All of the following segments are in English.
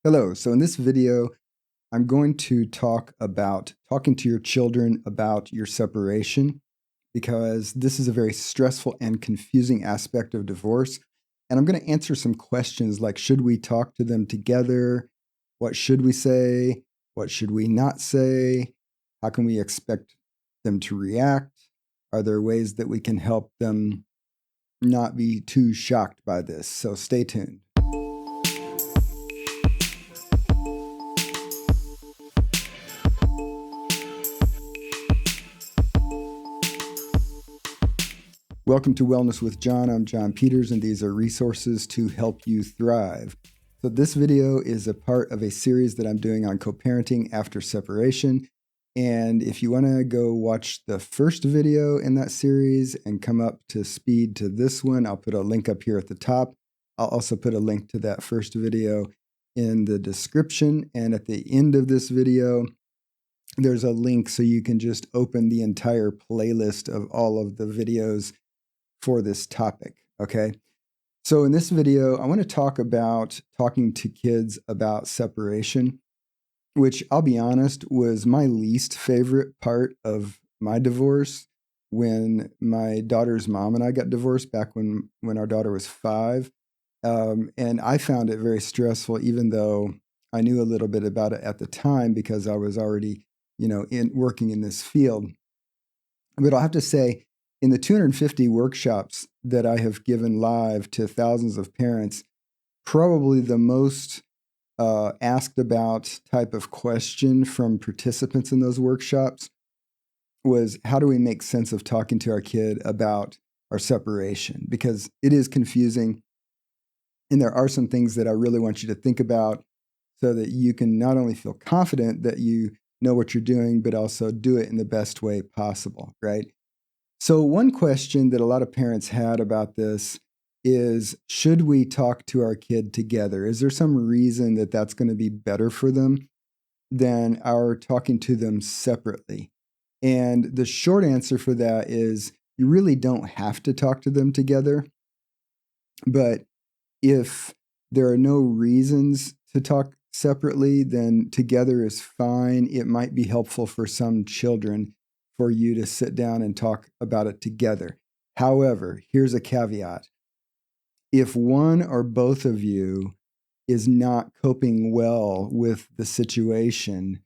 Hello. So in this video, I'm going to talk about talking to your children about your separation because this is a very stressful and confusing aspect of divorce. And I'm going to answer some questions like, should we talk to them together? What should we say? What should we not say? How can we expect them to react? Are there ways that we can help them not be too shocked by this? So stay tuned. Welcome to Wellness with John. I'm John Peters, and these are resources to help you thrive. So this video is a part of a series that I'm doing on co-parenting after separation. And if you want to go watch the first video in that series and come up to speed to this one, I'll put a link up here at the top. I'll also put a link to that first video in the description. And at the end of this video, there's a link so you can just open the entire playlist of all of the videos for this topic, okay? So in this video, I want to talk about talking to kids about separation, which I'll be honest was my least favorite part of my divorce. When my daughter's mom and I got divorced back when our daughter was 5. And I found it very stressful, even though I knew a little bit about it at the time because I was already, working in this field. But I'll have to say, in the 250 workshops that I have given live to thousands of parents, probably the most asked about type of question from participants in those workshops was, how do we make sense of talking to our kid about our separation? Because it is confusing, and there are some things that I really want you to think about so that you can not only feel confident that you know what you're doing, but also do it in the best way possible, right? So one question that a lot of parents had about this is, should we talk to our kid together? Is there some reason that that's going to be better for them than our talking to them separately? And the short answer for that is, you really don't have to talk to them together. But if there are no reasons to talk separately, then together is fine. It might be helpful for some children for you to sit down and talk about it together. However, here's a caveat. If one or both of you is not coping well with the situation,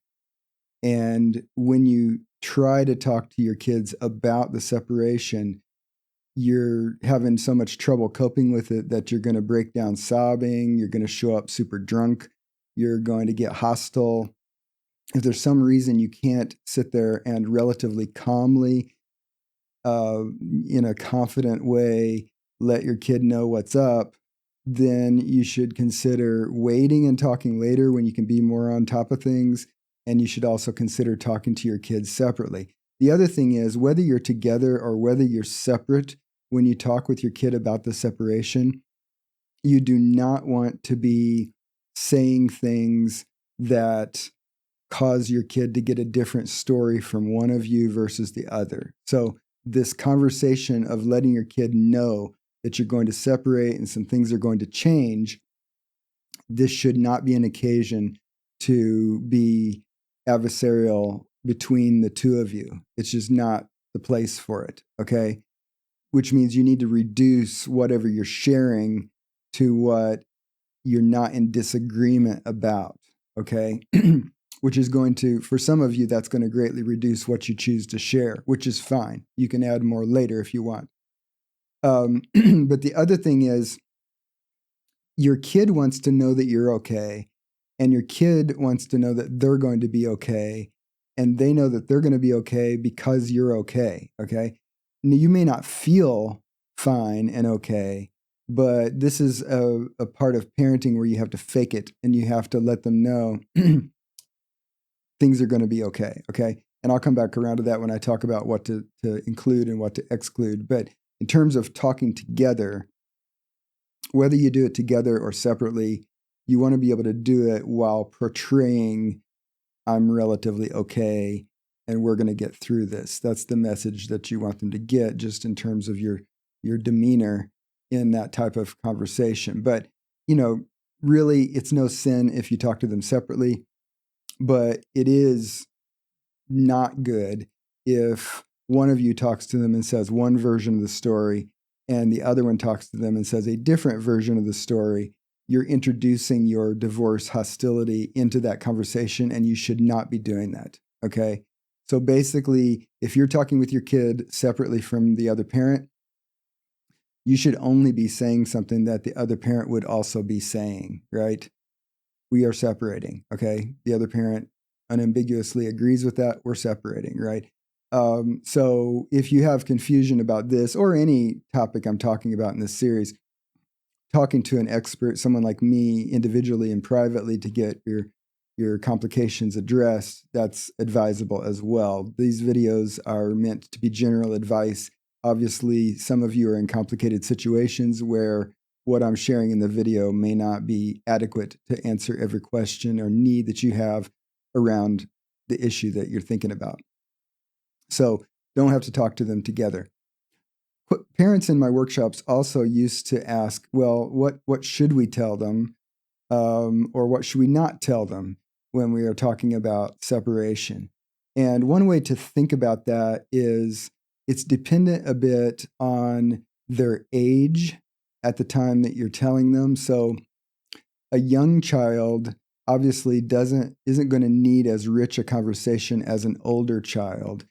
and when you try to talk to your kids about the separation, you're having so much trouble coping with it that you're going to break down sobbing, you're going to show up super drunk, you're going to get hostile. If there's some reason you can't sit there and relatively calmly, in a confident way, let your kid know what's up, then you should consider waiting and talking later when you can be more on top of things. And you should also consider talking to your kids separately. The other thing is, whether you're together or whether you're separate, when you talk with your kid about the separation, you do not want to be saying things that cause your kid to get a different story from one of you versus the other. So this conversation of letting your kid know that you're going to separate and some things are going to change, this should not be an occasion to be adversarial between the two of you. It's just not the place for it, okay? Which means you need to reduce whatever you're sharing to what you're not in disagreement about, okay? Which is going to, for some of you, that's going to greatly reduce what you choose to share, which is fine. You can add more later if you want. But the other thing is, your kid wants to know that you're okay, and your kid wants to know that they're going to be okay, and they know that they're going to be okay because you're okay, okay? Now, you may not feel fine and okay, but this is a part of parenting where you have to fake it, and you have to let them know things are going to be okay, okay? And I'll come back around to that when I talk about what to include and what to exclude. But in terms of talking together, whether you do it together or separately, you want to be able to do it while portraying, I'm relatively okay and we're going to get through this. That's the message that you want them to get, just in terms of your demeanor in that type of conversation. But, really, it's no sin if you talk to them separately, but it is not good if one of you talks to them and says one version of the story and the other one talks to them and says a different version of the story. You're introducing your divorce hostility into that conversation, and you should not be doing that, okay? So basically, if you're talking with your kid separately from the other parent, you should only be saying something that the other parent would also be saying, right? We are separating, okay? The other parent unambiguously agrees with that. We're separating, right? So if you have confusion about this or any topic I'm talking about in this series, talking to an expert, someone like me, individually and privately to get your complications addressed, that's advisable as well. These videos are meant to be general advice. Obviously, some of you are in complicated situations where what I'm sharing in the video may not be adequate to answer every question or need that you have around the issue that you're thinking about. So don't have to talk to them together. Parents in my workshops also used to ask, well, what should we tell them, or what should we not tell them when we are talking about separation? And one way to think about that is it's dependent a bit on their age at the time that you're telling them. So a young child obviously isn't going to need as rich a conversation as an older child,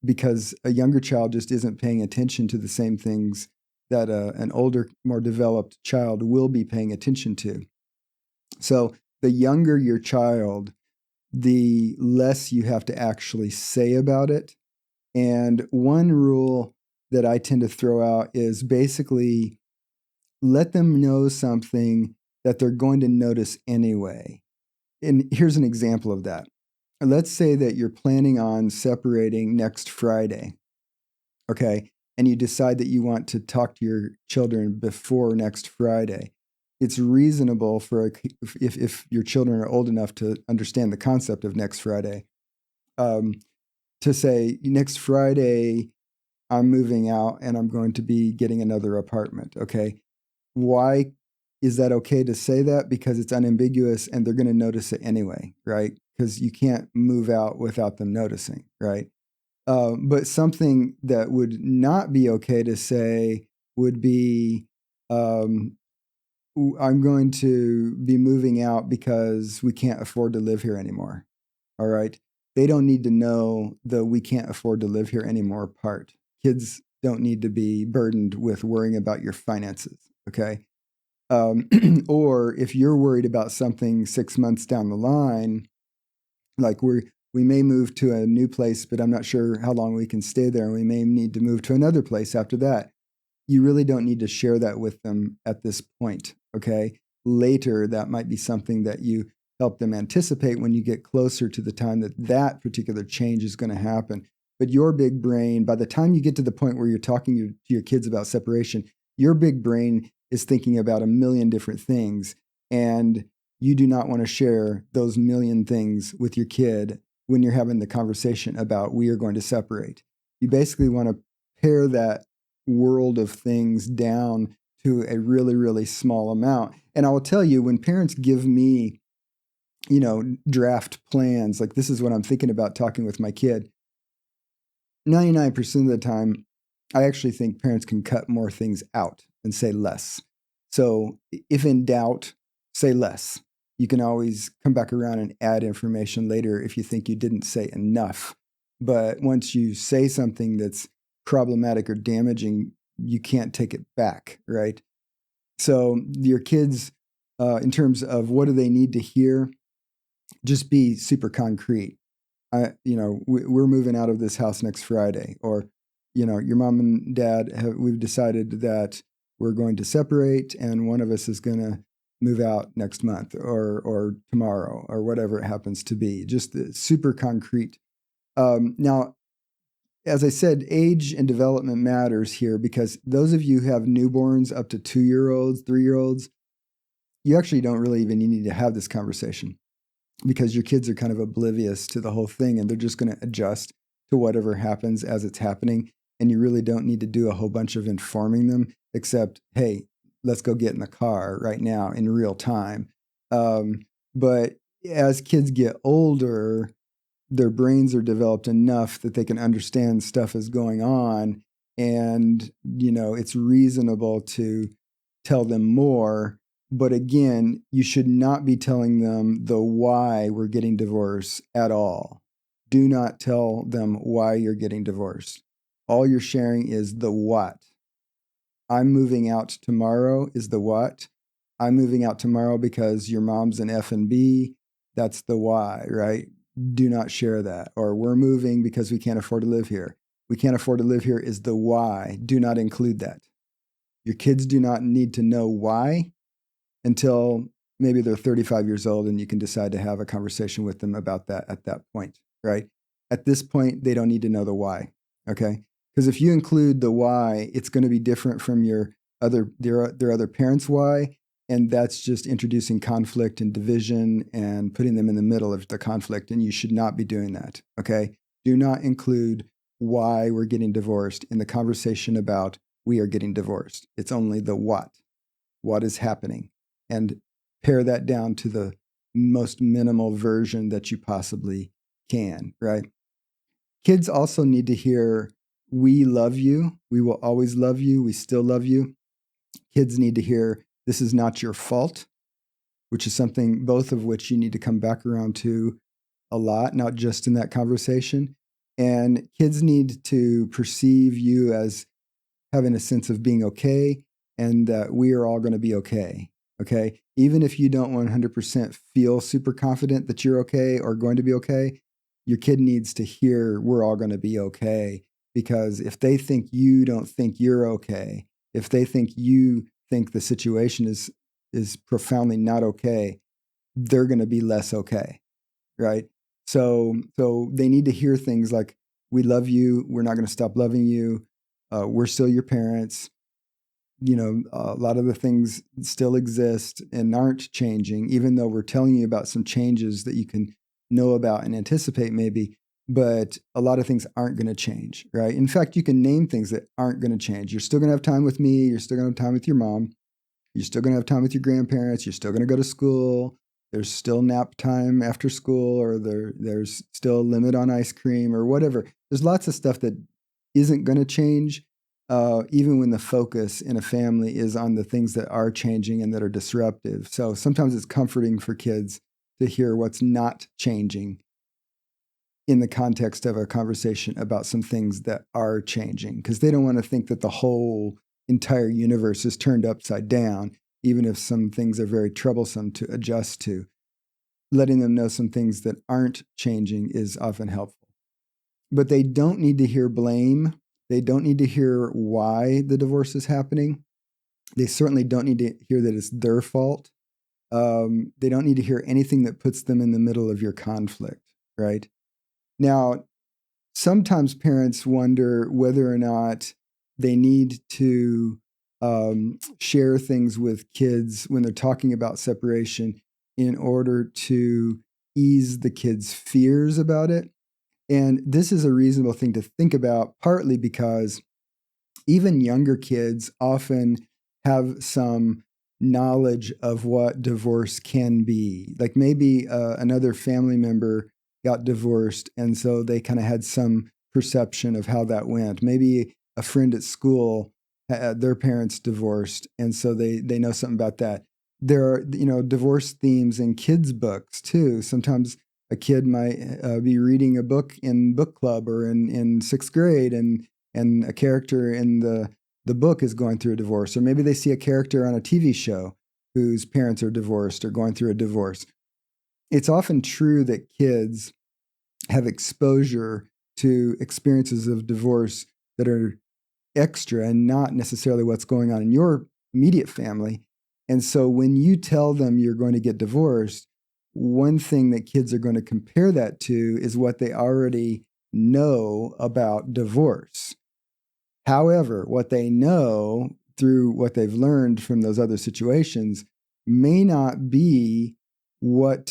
because a younger child just isn't paying attention to the same things that an older, more developed child will be paying attention to. So the younger your child, the less you have to actually say about it. And one rule that I tend to throw out is basically let them know something that they're going to notice anyway. And here's an example of that. Let's say that you're planning on separating next Friday, okay? And you decide that you want to talk to your children before next Friday. It's reasonable for if your children are old enough to understand the concept of next Friday, to say, next Friday, I'm moving out and I'm going to be getting another apartment, okay? Why is that okay to say that? Because it's unambiguous and they're going to notice it anyway, right? Because you can't move out without them noticing, right? But something that would not be okay to say would be, I'm going to be moving out because we can't afford to live here anymore, all right? They don't need to know the we can't afford to live here anymore part. Kids don't need to be burdened with worrying about your finances, okay? Or if you're worried about something 6 months down the line, like we may move to a new place, but I'm not sure how long we can stay there, and we may need to move to another place after that. You really don't need to share that with them at this point, okay? Later, that might be something that you help them anticipate when you get closer to the time that that particular change is going to happen. But your big brain, by the time you get to the point where you're talking to your kids about separation, your big brain is thinking about a million different things, and you do not want to share those million things with your kid when you're having the conversation about we are going to separate. You basically want to pare that world of things down to a really, really small amount. And I will tell you, when parents give me, draft plans, like this is what I'm thinking about talking with my kid, 99% of the time, I actually think parents can cut more things out and say less. So if in doubt, say less. You can always come back around and add information later if you think you didn't say enough. But once you say something that's problematic or damaging, you can't take it back, right? So your kids, in terms of what do they need to hear, just be super concrete. We're moving out of this house next Friday, or, your mom and dad we've decided that we're going to separate and one of us is going to move out next month or tomorrow or whatever it happens to be. Just super concrete. Now, as I said, age and development matters here, because those of you who have newborns up to 2-year-olds, 3-year-olds, you actually don't really even need to have this conversation, because your kids are kind of oblivious to the whole thing and they're just going to adjust to whatever happens as it's happening. And you really don't need to do a whole bunch of informing them, except, hey, let's go get in the car right now in real time. But as kids get older, their brains are developed enough that they can understand stuff is going on. And, it's reasonable to tell them more. But again, you should not be telling them the why we're getting divorced at all. Do not tell them why you're getting divorced. All you're sharing is the what. I'm moving out tomorrow is the what. I'm moving out tomorrow because your mom's an F&B. That's the why, right? Do not share that. Or we're moving because we can't afford to live here. We can't afford to live here is the why. Do not include that. Your kids do not need to know why until maybe they're 35 years old and you can decide to have a conversation with them about that at that point, right? At this point, they don't need to know the why, okay? Because if you include the why, it's going to be different from their other parents' why, and that's just introducing conflict and division and putting them in the middle of the conflict, and you should not be doing that, okay? Do not include why we're getting divorced in the conversation about we are getting divorced. It's only the what is happening, and pare that down to the most minimal version that you possibly can, right? Kids also need to hear, we love you. We will always love you. We still love you. Kids need to hear, this is not your fault, which is something both of which you need to come back around to a lot, not just in that conversation. And kids need to perceive you as having a sense of being okay and that we are all going to be okay. Okay. Even if you don't 100% feel super confident that you're okay or going to be okay, your kid needs to hear we're all going to be okay. Because if they think you don't think you're okay, if they think you think the situation is profoundly not okay, they're going to be less okay. Right. So they need to hear things like, we love you. We're not going to stop loving you. We're still your parents. A lot of the things still exist and aren't changing, even though we're telling you about some changes that you can know about and anticipate maybe, but a lot of things aren't going to change, right? In fact, you can name things that aren't going to change. You're still going to have time with me. You're still going to have time with your mom. You're still going to have time with your grandparents. You're still going to go to school. There's still nap time after school, or there's still a limit on ice cream or whatever. There's lots of stuff that isn't going to change. Even when the focus in a family is on the things that are changing and that are disruptive. So sometimes it's comforting for kids to hear what's not changing in the context of a conversation about some things that are changing, because they don't want to think that the whole entire universe is turned upside down, even if some things are very troublesome to adjust to. Letting them know some things that aren't changing is often helpful. But they don't need to hear blame. They don't need to hear why the divorce is happening. They certainly don't need to hear that it's their fault. They don't need to hear anything that puts them in the middle of your conflict, right? Now, sometimes parents wonder whether or not they need to share things with kids when they're talking about separation in order to ease the kids' fears about it. And this is a reasonable thing to think about, partly because even younger kids often have some knowledge of what divorce can be. Like maybe another family member got divorced, and so they kind of had some perception of how that went. Maybe a friend at school had their parents divorced, and so they know something about that. There are divorce themes in kids' books too. Sometimes a kid might be reading a book in book club or in sixth grade, and a character in the book is going through a divorce. Or maybe they see a character on a TV show whose parents are divorced or going through a divorce. It's often true that kids have exposure to experiences of divorce that are extra and not necessarily what's going on in your immediate family. And so when you tell them you're going to get divorced, one thing that kids are going to compare that to is what they already know about divorce. However, what they know through what they've learned from those other situations may not be what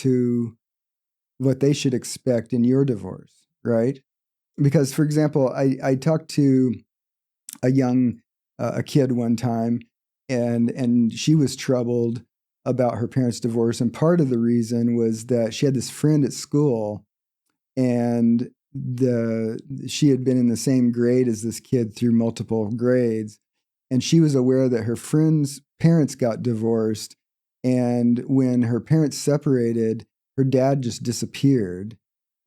they should expect in your divorce, right? Because, for example, I talked to a kid one time, and she was troubled about her parents' divorce. And part of the reason was that she had this friend at school, and she had been in the same grade as this kid through multiple grades. And she was aware that her friend's parents got divorced. And when her parents separated, her dad just disappeared.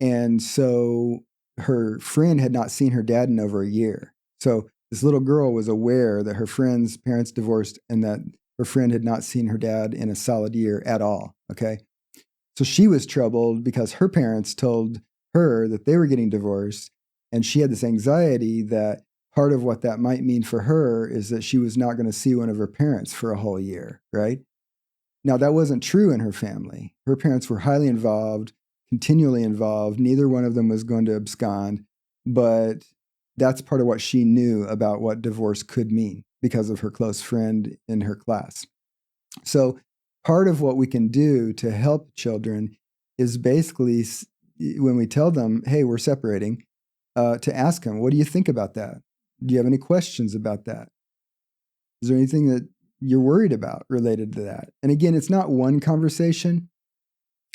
And so her friend had not seen her dad in over a year. So this little girl was aware that her friend's parents divorced and that her friend had not seen her dad in a solid year at all. Okay. So she was troubled because her parents told her that they were getting divorced. And she had this anxiety that part of what that might mean for her is that she was not going to see one of her parents for a whole year, right? Now, that wasn't true in her family. Her parents were highly involved, continually involved. Neither one of them was going to abscond, but that's part of what she knew about what divorce could mean because of her close friend in her class. So part of what we can do to help children is basically when we tell them, hey, we're separating, to ask them, what do you think about that? Do you have any questions about that? Is there anything that you're worried about related to that? And again, it's not one conversation.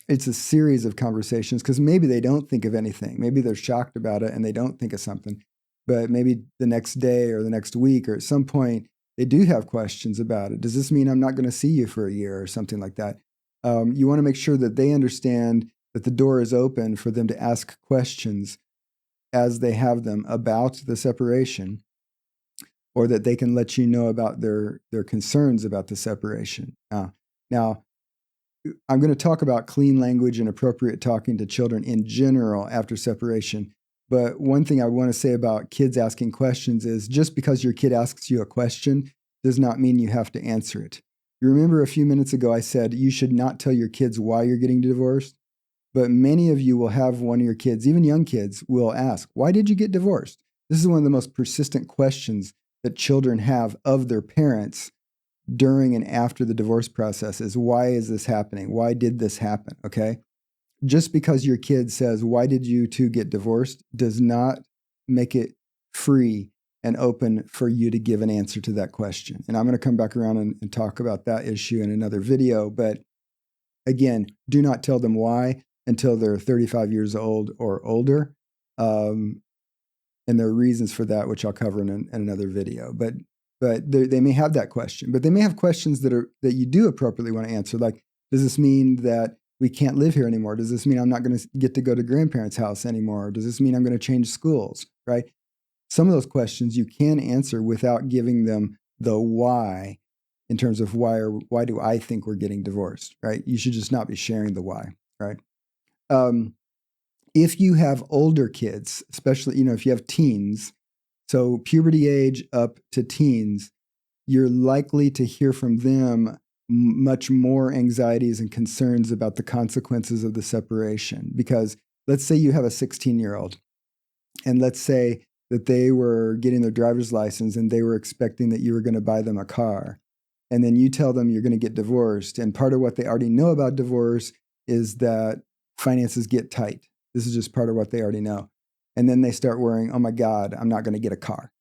It's a series of conversations because maybe they don't think of anything. Maybe they're shocked about it and they don't think of something. But maybe the next day or the next week or at some point, they do have questions about it. Does this mean I'm not going to see you for a year or something like that? You want to make sure that they understand that the door is open for them to ask questions as they have them about the separation, or that they can let you know about their concerns about the separation. Now, I'm going to talk about clean language and appropriate talking to children in general after separation. But one thing I want to say about kids asking questions is just because your kid asks you a question does not mean you have to answer it. You remember a few minutes ago I said you should not tell your kids why you're getting divorced? But many of you will have one of your kids, even young kids, will ask, why did you get divorced? This is one of the most persistent questions that children have of their parents during and after the divorce process is, why is this happening? Why did this happen? Okay. Just because your kid says, why did you two get divorced, does not make it free and open for you to give an answer to that question. And I'm going to come back around and talk about that issue in another video. But again, do not tell them why until they're 35 years old or older. And there are reasons for that, which I'll cover in another video. But they may have that question. But they may have questions that you do appropriately want to answer, like, does this mean that we can't live here anymore? Does this mean I'm not going to get to go to grandparents' house anymore? Does this mean I'm going to change schools, right? Some of those questions you can answer without giving them the why in terms of why do I think we're getting divorced, right? You should just not be sharing the why, right? If you have older kids, especially, if you have teens, so puberty age up to teens, you're likely to hear from them much more anxieties and concerns about the consequences of the separation. Because let's say you have a 16-year-old, and let's say that they were getting their driver's license and they were expecting that you were going to buy them a car. And then you tell them you're going to get divorced. And part of what they already know about divorce is that finances get tight. This is just part of what they already know. And then they start worrying, oh my God, I'm not going to get a car.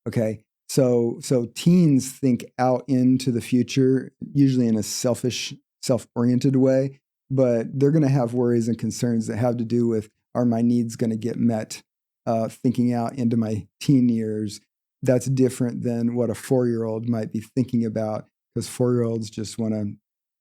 Okay. So teens think out into the future, usually in a selfish, self-oriented way, but they're going to have worries and concerns that have to do with, are my needs going to get met? Thinking out into my teen years, that's different than what a 4-year-old might be thinking about, because 4-year-olds just want to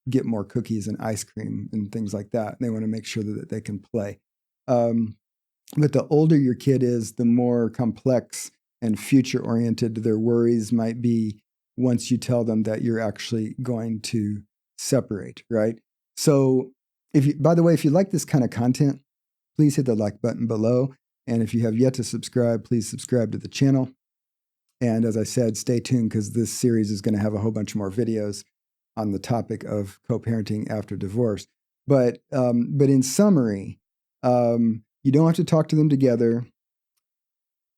get more cookies and ice cream and things like that. They want to make sure that they can play. But the older your kid is, the more complex and future-oriented their worries might be once you tell them that you're actually going to separate, right? So, by the way, if you like this kind of content, please hit the like button below. And if you have yet to subscribe, please subscribe to the channel. And as I said, stay tuned because this series is going to have a whole bunch more videos on the topic of co-parenting after divorce. But in summary, you don't have to talk to them together.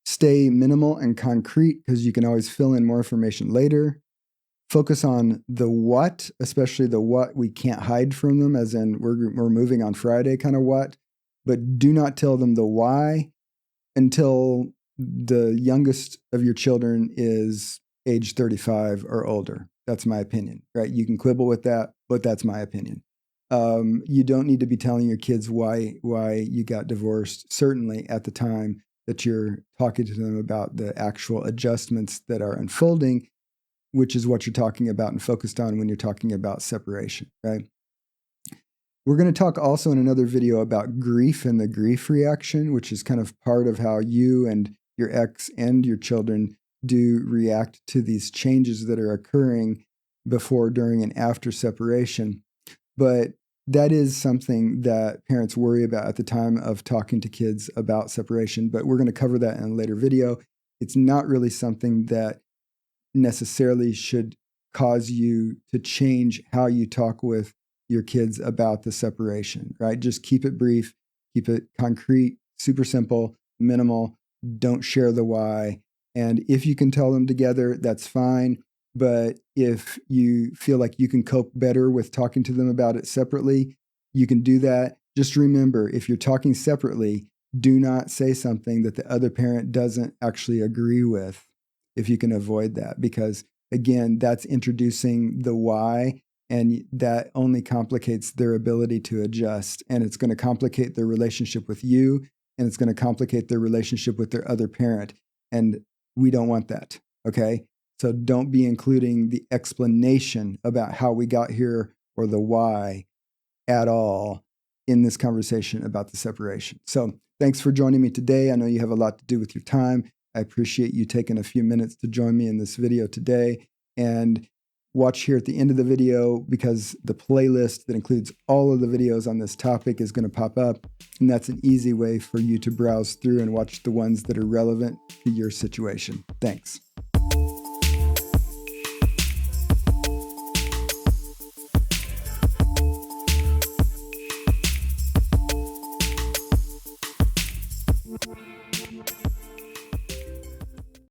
Stay minimal and concrete because you can always fill in more information later. Focus on the what, especially the what we can't hide from them, as in we're moving on Friday kind of what. But do not tell them the why until the youngest of your children is age 35 or older. That's my opinion, right? You can quibble with that, but that's my opinion. You don't need to be telling your kids why you got divorced, certainly at the time that you're talking to them about the actual adjustments that are unfolding, which is what you're talking about and focused on when you're talking about separation, right? We're going to talk also in another video about grief and the grief reaction, which is kind of part of how you and your ex and your children do react to these changes that are occurring before, during, and after separation. But that is something that parents worry about at the time of talking to kids about separation. But we're going to cover that in a later video. It's not really something that necessarily should cause you to change how you talk with your kids about the separation, right? Just keep it brief, keep it concrete, super simple, minimal. Don't share the why. And if you can tell them together, that's fine. But if you feel like you can cope better with talking to them about it separately, you can do that. Just remember, if you're talking separately, do not say something that the other parent doesn't actually agree with, if you can avoid that. Because again, that's introducing the why, and that only complicates their ability to adjust. And it's going to complicate their relationship with you, and it's going to complicate their relationship with their other parent. And we don't want that, okay? So don't be including the explanation about how we got here or the why at all in this conversation about the separation. So thanks for joining me today. I know you have a lot to do with your time. I appreciate you taking a few minutes to join me in this video today. And watch here at the end of the video, because the playlist that includes all of the videos on this topic is going to pop up. And that's an easy way for you to browse through and watch the ones that are relevant to your situation. Thanks.